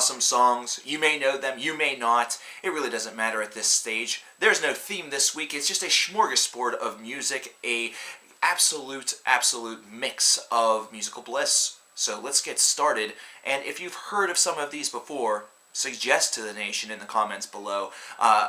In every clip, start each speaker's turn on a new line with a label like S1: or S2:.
S1: awesome songs. You may know them, you may not. It really doesn't matter at this stage. There's no theme this week. It's just a smorgasbord of music, a absolute mix of musical bliss. So let's get started. And if you've heard of some of these before, suggest to the nation in the comments below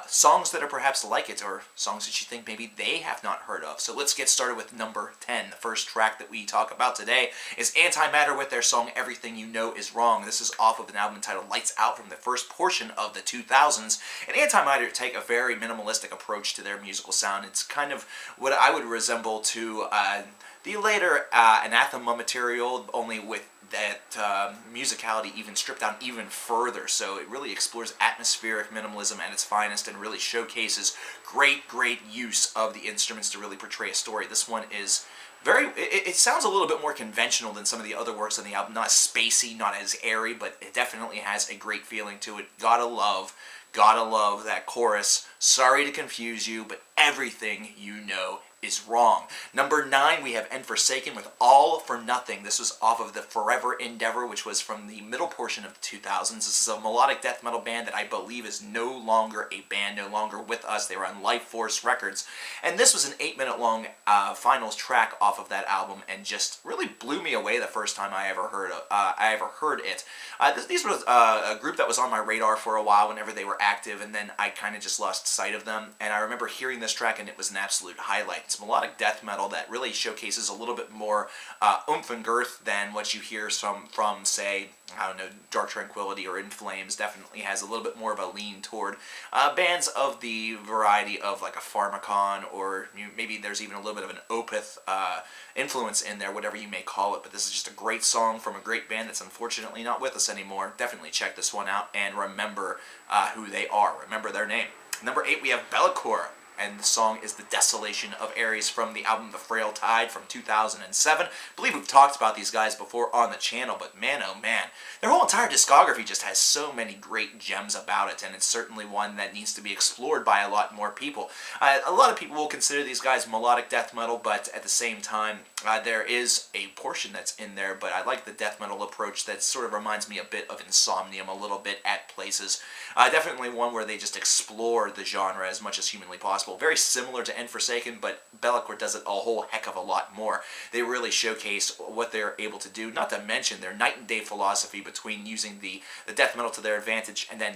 S1: songs that are perhaps like it, or songs that you think maybe they have not heard of. So let's get started with number 10. The first track that we talk about today is Antimatter with their song Everything You Know Is Wrong. This is off of an album entitled Lights Out from the first portion of the 2000s. And Antimatter take a very minimalistic approach to their musical sound. It's kind of what I would resemble to the later Anathema material, only with that musicality even stripped down even further. So it really explores atmospheric minimalism at its finest and really showcases great use of the instruments to really portray a story. This one is very, it sounds a little bit more conventional than some of the other works on the album. Not spacey, not as airy, but it definitely has a great feeling to it. Gotta love that chorus. Sorry to confuse you, but everything you know is wrong. Number 9, we have End Forsaken with All for Nothing. This was off of the Forever Endeavor, which was from the middle portion of the 2000s. This is a melodic death metal band that I believe is no longer a band, no longer with us. They were on Life Force Records. And this was an 8-minute long finals track off of that album, and just really blew me away the first time I ever heard it. These were a group that was on my radar for a while whenever they were active, and then I kind of just lost sight of them. And I remember hearing this track, and it was an absolute highlight. It's melodic death metal that really showcases a little bit more oomph and girth than what you hear from say, I don't know, Dark Tranquillity or In Flames. Definitely has a little bit more of a lean toward bands of the variety of like a Pharmakon, or maybe there's even a little bit of an Opeth influence in there, whatever you may call it. But this is just a great song from a great band that's unfortunately not with us anymore. Definitely check this one out and remember who they are. Remember their name. Number 8, we have Bellecour, and the song is The Desolation of Ares from the album The Frail Tide from 2007. I believe we've talked about these guys before on the channel, but man, oh man, their whole entire discography just has so many great gems about it, and it's certainly one that needs to be explored by a lot more people. A lot of people will consider these guys melodic death metal, but at the same time, there is a portion that's in there, but I like the death metal approach that sort of reminds me a bit of Insomnium a little bit at places. Definitely one where they just explore the genre as much as humanly possible. Very similar to End Forsaken, but Bellecour does it a whole heck of a lot more. They really showcase what they're able to do, not to mention their night and day philosophy between using the death metal to their advantage and then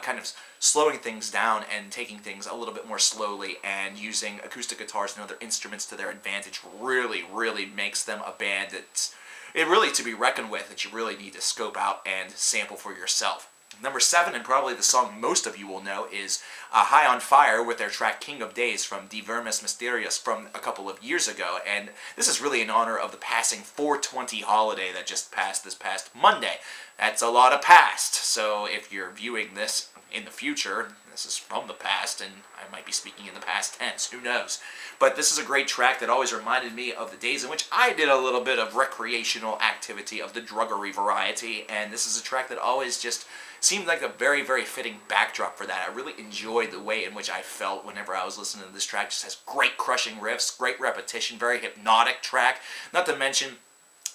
S1: kind of slowing things down and taking things a little bit more slowly, and using acoustic guitars and other instruments to their advantage really makes them a band that's really to be reckoned with, that you really need to scope out and sample for yourself. Number 7, and probably the song most of you will know, is High on Fire with their track King of Days from Die Vermis Mysterious from a couple of years ago. And this is really in honor of the passing 420 holiday that just passed this past Monday. That's a lot of past, so if you're viewing this in the future, this is from the past, and I might be speaking in the past tense, who knows. But this is a great track that always reminded me of the days in which I did a little bit of recreational activity of the druggery variety, and this is a track that always just seemed like a very fitting backdrop for that. I really enjoyed the way in which I felt whenever I was listening to this track. It just has great crushing riffs, great repetition, very hypnotic track, not to mention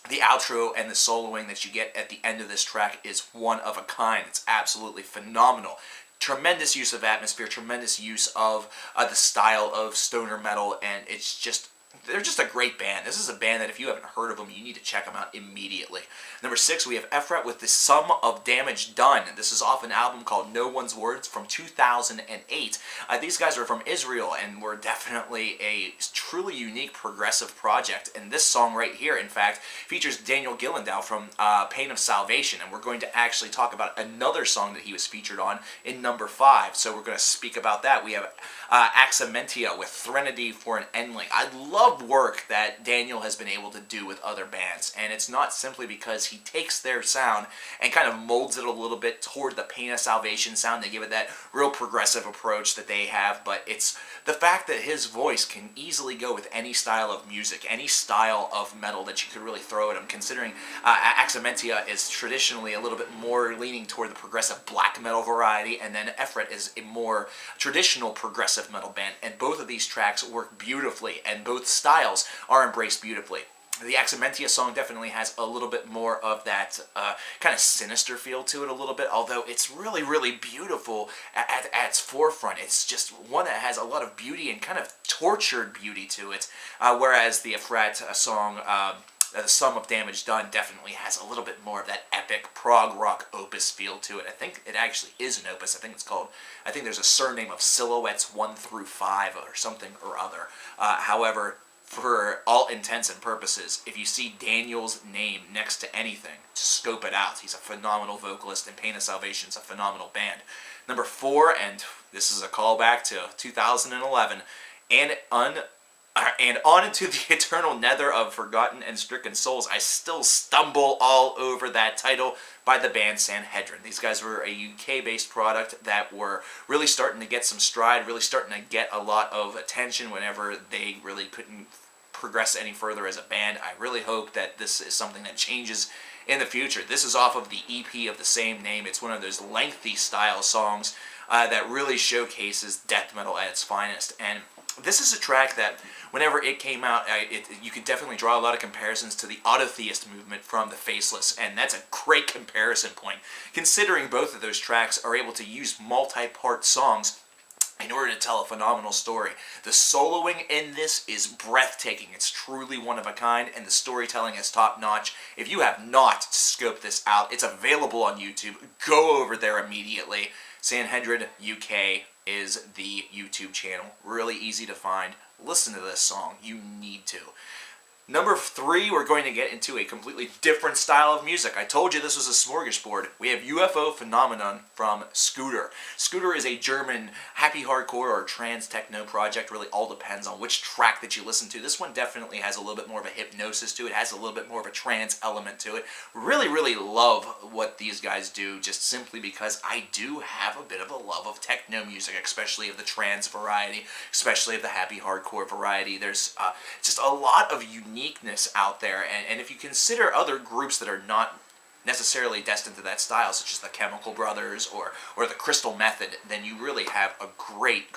S1: the outro and the soloing that you get at the end of this track is one of a kind. It's absolutely phenomenal. Tremendous use of atmosphere, tremendous use of the style of stoner metal, and it's just, they're just a great band. This is a band that if you haven't heard of them, you need to check them out immediately. Number 6, we have Ephrat with The Sum of Damage Done. This is off an album called No One's Words from 2008. These guys are from Israel and were definitely a truly unique progressive project. And this song right here, in fact, features Daniel Gillendow from Pain of Salvation. And we're going to actually talk about another song that he was featured on in number 5. So we're going to speak about that. We have Axamentia with Threnody for an Endling. I love work that Daniel has been able to do with other bands, and it's not simply because he takes their sound and kind of molds it a little bit toward the Pain of Salvation sound. They give it that real progressive approach that they have, but it's the fact that his voice can easily go with any style of music, any style of metal that you could really throw at him, considering Axamentia is traditionally a little bit more leaning toward the progressive black metal variety, and then Ephrat is a more traditional progressive metal band, and both of these tracks work beautifully, and both styles are embraced beautifully. The Axamentia song definitely has a little bit more of that kind of sinister feel to it a little bit, although it's really, really beautiful at its forefront. It's just one that has a lot of beauty and kind of tortured beauty to it, whereas the Efrat song, The Sum of Damage Done, definitely has a little bit more of that epic prog rock opus feel to it. I think it actually is an opus. I think there's a surname of Silhouettes 1 through 5 or something or other. However, for all intents and purposes, if you see Daniel's name next to anything, scope it out. He's a phenomenal vocalist, and Pain of Salvation's a phenomenal band. Number 4, and this is a callback to 2011, and on into the eternal nether of forgotten and stricken souls. I still stumble all over that title by the band Sanhedrin. These guys were a UK-based product that were really starting to get some stride, really starting to get a lot of attention whenever they really couldn't progress any further as a band. I really hope that this is something that changes in the future. This is off of the EP of the same name. It's one of those lengthy style songs that really showcases death metal at its finest. And this is a track that, whenever it came out, you could definitely draw a lot of comparisons to the Autotheist movement from the Faceless, and that's a great comparison point, considering both of those tracks are able to use multi-part songs in order to tell a phenomenal story. The soloing in this is breathtaking. It's truly one of a kind, and the storytelling is top-notch. If you have not scoped this out, it's available on YouTube. Go over there immediately. Sanhedrin UK is the YouTube channel. Really easy to find. Listen to this song. You need to. Number 3, we're going to get into a completely different style of music. I told you this was a smorgasbord. We have UFO Phenomenon from Scooter. Scooter is a German happy hardcore or trans techno project. Really all depends on which track that you listen to. This one definitely has a little bit more of a hypnosis to it. It has a little bit more of a trance element to it. Really, really love what these guys do, just simply because I do have a bit of a love of techno music, especially of the trance variety, especially of the happy hardcore variety. There's just a lot of uniqueness out there, and if you consider other groups that are not necessarily destined to that style, such as the Chemical Brothers or the Crystal Method, then you really have a great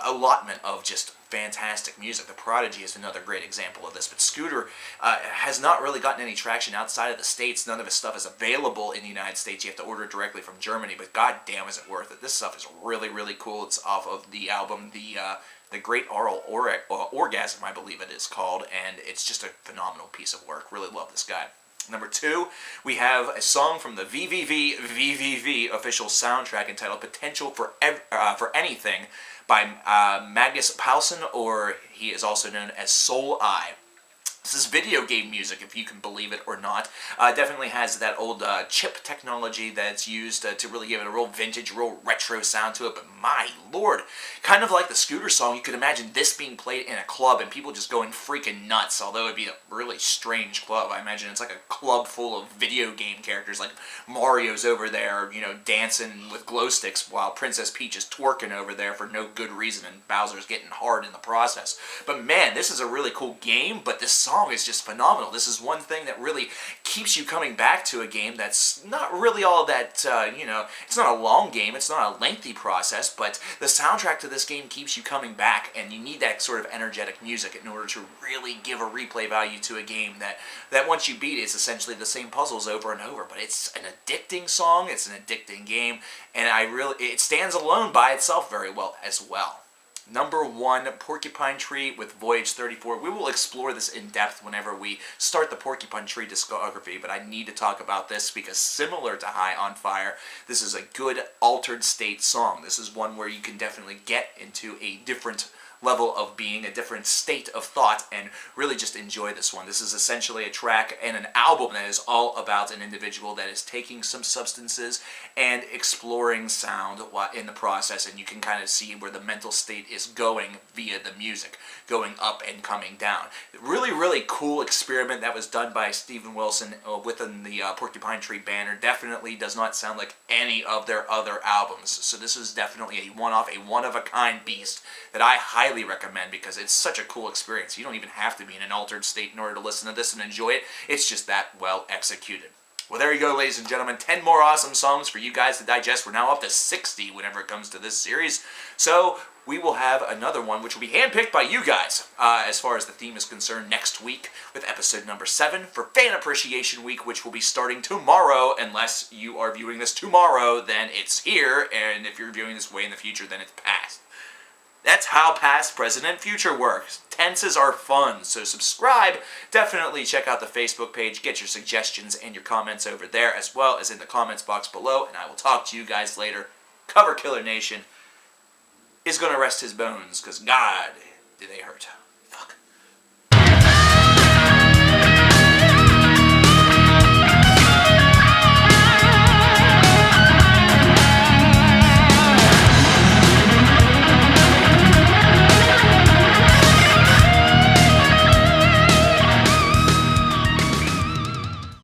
S1: allotment of just fantastic music. The Prodigy is another great example of this, but Scooter has not really gotten any traction outside of the States. None of his stuff is available in the United States. You have to order it directly from Germany, but goddamn is it worth it. This stuff is really, really cool. It's off of the album, The Great Oral Orgasm, I believe it is called, and it's just a phenomenal piece of work. Really love this guy. Number 2, we have a song from the VVV official soundtrack entitled Potential for Anything by Magnus Paulsen, or he is also known as Soul Eye. This is video game music, if you can believe it or not. Definitely has that old chip technology that's used to really give it a real vintage, real retro sound to it. But my lord, kind of like the Scooter song, you could imagine this being played in a club and people just going freaking nuts, although it'd be a really strange club. I imagine it's like a club full of video game characters, like Mario's over there, you know, dancing with glow sticks while Princess Peach is twerking over there for no good reason and Bowser's getting hard in the process. But man, this is a really cool game, but this song is just phenomenal. This is one thing that really keeps you coming back to a game that's not really all that, you know, it's not a long game, it's not a lengthy process, but the soundtrack to this game keeps you coming back, and you need that sort of energetic music in order to really give a replay value to a game that once you beat it, it's essentially the same puzzles over and over. But it's an addicting song, it's an addicting game, and it stands alone by itself very well as well. Number 1, Porcupine Tree with Voyage 34. We will explore this in depth whenever we start the Porcupine Tree discography, but I need to talk about this because similar to High on Fire, this is a good altered state song. This is one where you can definitely get into a different level of being, a different state of thought, and really just enjoy this one. This is essentially a track and an album that is all about an individual that is taking some substances and exploring sound in the process, and you can kind of see where the mental state is going via the music, going up and coming down. Really, really cool experiment that was done by Steven Wilson within the Porcupine Tree banner. Definitely does not sound like any of their other albums, so this is definitely a one-off, a one-of-a-kind beast that I highly recommend because it's such a cool experience. You don't even have to be in an altered state in order to listen to this and enjoy it. It's just that well executed. Well, there you go, ladies and gentlemen. 10 more awesome songs for you guys to digest. We're now up to 60 whenever it comes to this series. So we will have another one, which will be handpicked by you guys, as far as the theme is concerned, next week with episode number 7 for Fan Appreciation Week, which will be starting tomorrow. Unless you are viewing this tomorrow, then it's here. And if you're viewing this way in the future, then it's past. That's how past, present, and future works. Tenses are fun, so subscribe. Definitely check out the Facebook page. Get your suggestions and your comments over there, as well as in the comments box below, and I will talk to you guys later. Cover Killer Nation is going to rest his bones, because God, do they hurt.